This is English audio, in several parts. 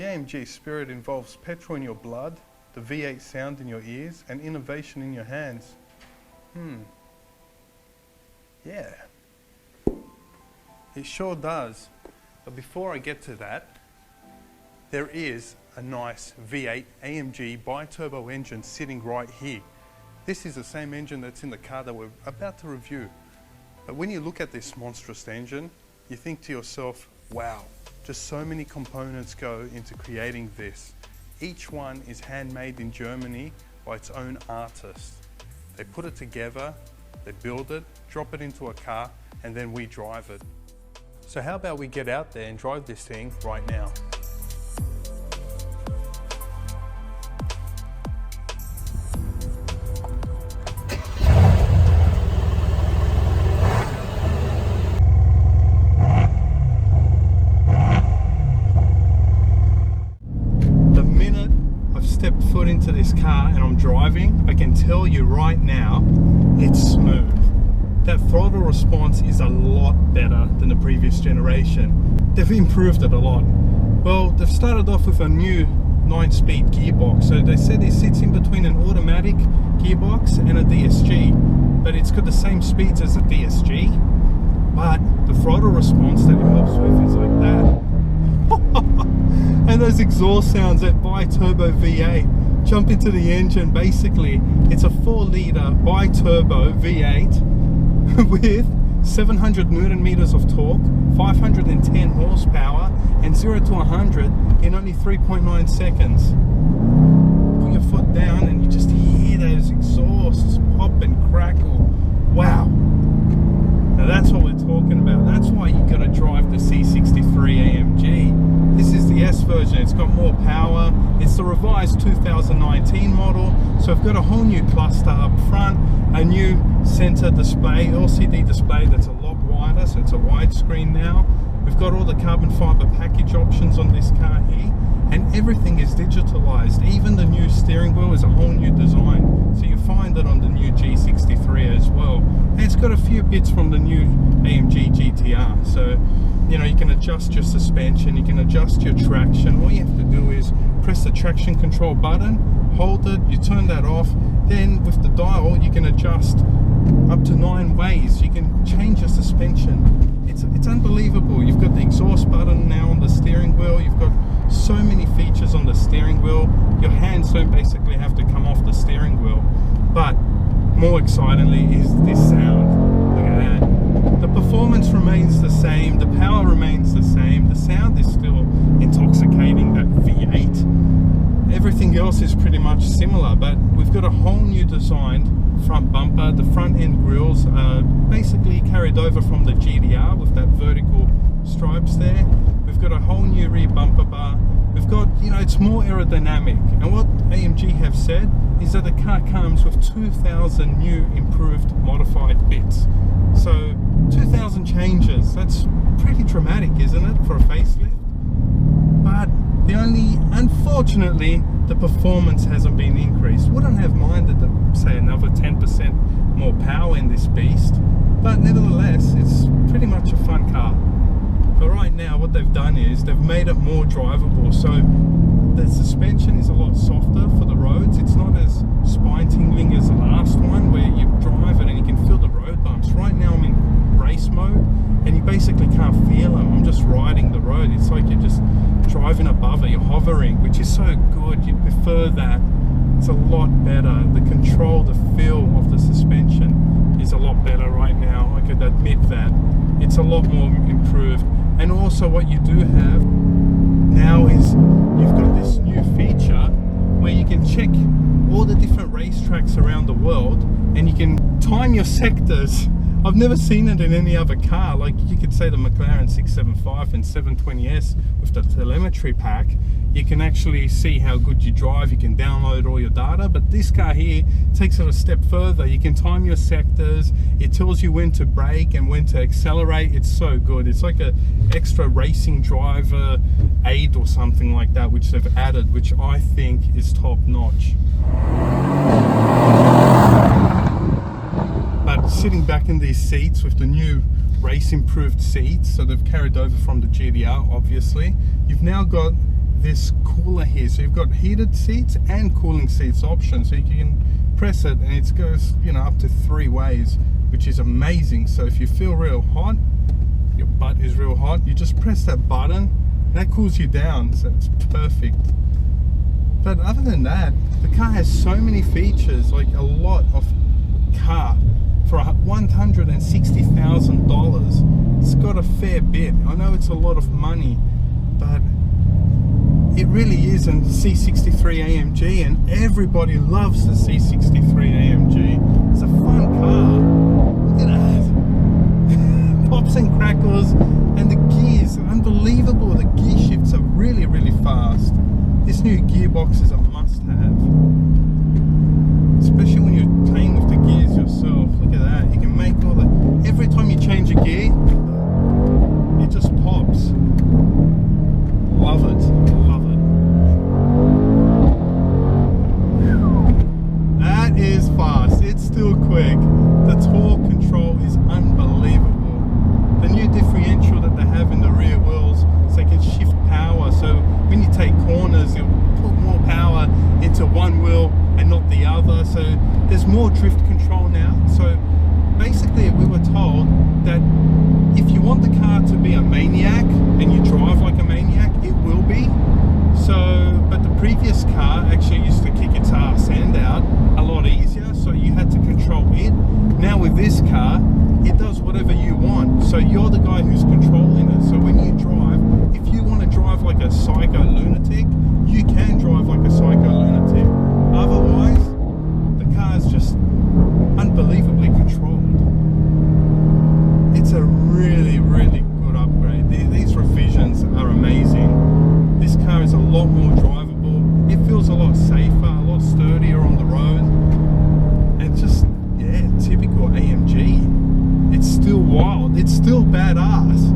The AMG spirit involves petrol in your blood, the V8 sound in your ears, and innovation in your hands. Yeah. It sure does. But before I get to that, there is a nice V8 AMG bi-turbo engine sitting right here. This is the same engine that's in the car that we're about to review. But when you look at this monstrous engine, you think to yourself, wow, just so many components go into creating this. Each one is handmade in Germany by its own artist. They put it together, they build it, drop it into a car, and then we drive it. So how about we get out there and drive this thing right now? Stepped foot into this car and I'm driving, I can tell you right now, it's smooth. That throttle response is a lot better than the previous generation. They've improved it a lot. Well, they've started off with a new 9-speed gearbox. So they said it sits in between an automatic gearbox and a DSG, but it's got the same speeds as a DSG, but the throttle response that it helps with is like that. And those exhaust sounds, that bi-turbo V8, jump into the engine. Basically, it's a 4-litre bi-turbo V8 with 700 Newton meters of torque, 510 horsepower, and 0 to 100 in only 3.9 seconds. Put your foot down and you just hear those exhausts pop and crackle. Wow. Now that's what we're talking about. That's why you got to drive the C63 AMG. This is the S version. It's got more power. It's the revised 2019 model. So I've got a whole new cluster up front, a new center display, LCD display that's a lot wider, so it's a widescreen now. We've got all the carbon fiber package options on this car here, and everything is digitalized. Even the new steering wheel is a whole new design. So you find it on the new G63 as well. And it's got a few bits from the new AMG GTR. So, you know, you can adjust your suspension, you can adjust your traction. All you have to do is press the traction control button, hold it, you turn that off. Then with the dial, you can adjust up to 9 ways. You can change your suspension. It's unbelievable. You've got the exhaust button now on the steering wheel. You've got so many features on the steering wheel. Your hands don't basically have to come off the steering wheel. But more excitingly is this sound. Look at that. The performance remains the same. The power remains the same. The sound is still intoxicating, that V8. Everything else is pretty much similar, but we've got a whole new designed front bumper. The front end grills are basically carried over from the GTR with that vertical stripes there. We've got a whole new rear bumper bar. We've got, you know, it's more aerodynamic. And what AMG have said is that the car comes with 2,000 new improved modified bits. So 2,000 changes. That's pretty dramatic, isn't it, for a facelift? But unfortunately, the performance hasn't been increased. Wouldn't have minded say another 10% more power in this beast, but nevertheless, it's pretty much a fun car. But right now, what they've done is they've made it more drivable. So the suspension is a lot softer for the roads. It's not as spine tingling as the last one, where you drive it and you can feel the road bumps. Right now, I'm in race mode, and you basically can't feel them. I'm just riding the road. It's like you're just driving above it. You're hovering, which is so good. You'd prefer that. It's a lot better. The control, the feel of the suspension is a lot better right now. I could admit that. It's a lot more improved. And also what you do have now is you've got this new feature where you can check all the different racetracks around the world and you can time your sectors. I've never seen it in any other car. Like you could say the McLaren 675 and 720S with the telemetry pack, you can actually see how good you drive. You can download all your data, but this car here takes it a step further. You can time your sectors. It tells you when to brake and when to accelerate. It's so good. It's like a extra racing driver aid or something like that, which they've added, which I think is top notch. But sitting back in these seats with the new race improved seats, so they've carried over from the GTR, obviously, you've now got this cooler here. So you've got heated seats and cooling seats option. So you can press it and it goes, you know, up to 3 ways, which is amazing. So if you feel real hot, your butt is real hot, you just press that button, that cools you down. So it's perfect. But other than that, the car has so many features, like a lot of car. For $160,000, it's got a fair bit. I know it's a lot of money, but it really is a C63 AMG, and everybody loves the C63 AMG. It's a fun car. Look at that. Pops and crackles, and the gears are unbelievable. The gear shifts are really, really fast. This new gearbox is a must-have, especially when you're playing with the gears yourself. Look at that. You can make all the... Every time you change a gear, it just pops. Love it. Love it. That is fast. It's still quick. The torque control is unbelievable. The new differential that they have in the rear wheels, so they can shift power. So when you take corners, it'll put more power into one wheel and not the other. So there's more drift control now. So basically we were told that if you want the car to be a maniac and you drive like a maniac, it will be. So, but the previous car actually used to kick its ass end out a lot easier, so you had to control it. Now with this car, it does whatever you want. So you're the guy who's controlling it. So when you drive, if you want to drive like a psycho lunatic, you can drive like a psycho lunatic. Otherwise, the car is just unbelievably controlled. It's a really, really good upgrade. These revisions are amazing. This car is a lot more drivable. It feels a lot safer, a lot sturdier on the road. And just, yeah, typical AMG. It's still wild. It's still badass.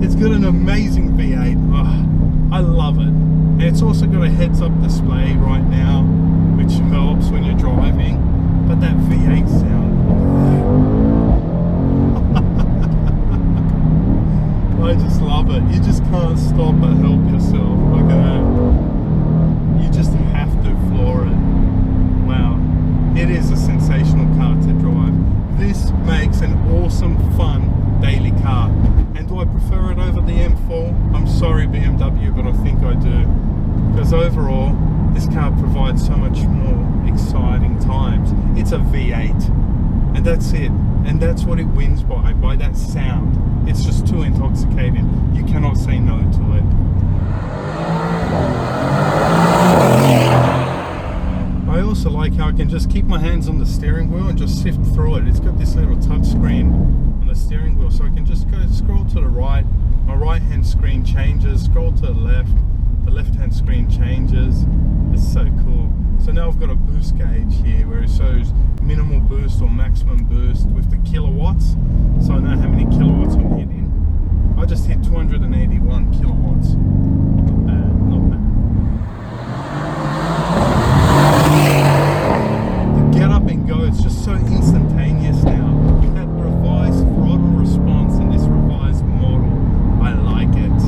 It's got an amazing V8. Oh, I love it. And it's also got a heads-up display right now, which helps when you're driving. But that V8 sound, I just love it. You just can't stop but help yourself. Look at that. You just have to floor it. Wow. It is a sensational car to drive. This makes an awesome, fun daily car. And do I prefer it over the M4? I'm sorry BMW, but I think I do. Because overall, this car provides so much more exciting times. It's a V8. And that's it. And that's what it wins by that sound. It's just too intoxicating. You cannot say no to it. I also like how I can just keep my hands on the steering wheel and just sift through it. It's got this little touch screen on the steering wheel, so I can just go scroll to the right. My right hand screen changes, scroll to the left hand screen changes. It's so cool. So now I've got a boost gauge here where it shows minimal boost or maximum boost with the kilowatts. So I know how many kilowatts I'm hitting. I just hit 281 kilowatts. Not bad, not bad. The get up and go is just so instantaneous now. That revised throttle response in this revised model, I like it.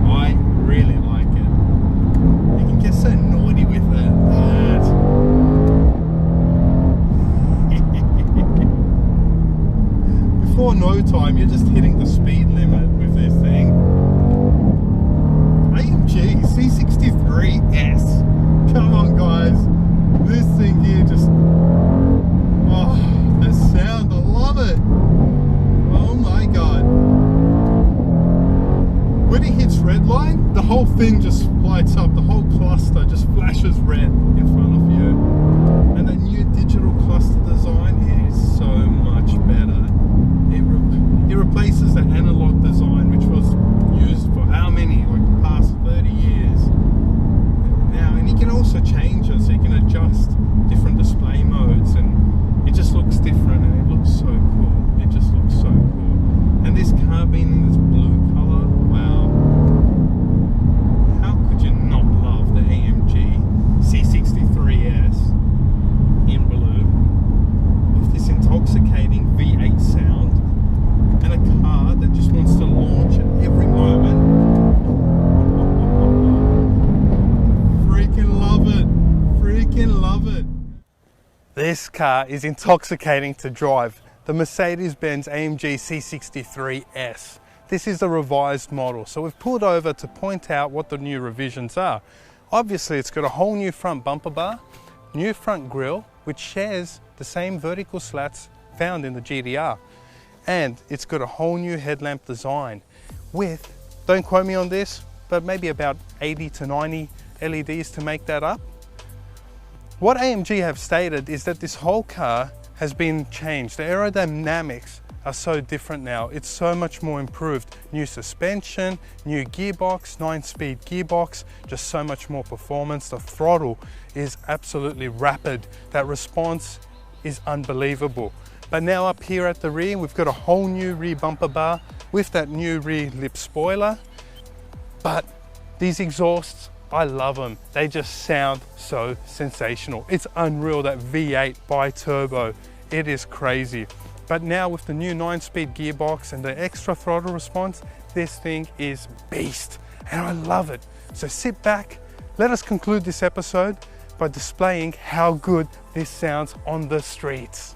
I really like it. You can get so naughty with it. Before no time, you're just hitting the speed limit with this thing. AMG C63S. Come on, guys. This thing here just... Oh, the sound. I love it. Oh my god. When it hits red line, the whole thing just lights up. The whole cluster just flashes red in front of you. And the new digital cluster design is so much better. It replaces the analog design, which was used for how many? Like the past 30 years. Now, and you can also change it, so you can adjust different display modes, and it just looks different, and it looks so cool. It just looks so cool. And this car being in this blue color, wow. How could you not love the AMG C63S in blue with this intoxicating V8 sound and a car that just wants to launch at every moment? This car is intoxicating to drive. The Mercedes-Benz AMG C63S. This is the revised model. So we've pulled over to point out what the new revisions are. Obviously it's got a whole new front bumper bar, new front grille, which shares the same vertical slats found in the GTR. And it's got a whole new headlamp design with, don't quote me on this, but maybe about 80 to 90 LEDs to make that up. What AMG have stated is that this whole car has been changed. The aerodynamics are so different now. It's so much more improved. New suspension, new gearbox, 9-speed gearbox, just so much more performance. The throttle is absolutely rapid. That response is unbelievable. But now up here at the rear, we've got a whole new rear bumper bar with that new rear lip spoiler. But these exhausts, I love them. They just sound so sensational. It's unreal, that V8 bi-turbo. It is crazy. But now with the new 9-speed gearbox and the extra throttle response, this thing is beast. And I love it. So sit back, let us conclude this episode by displaying how good this sounds on the streets.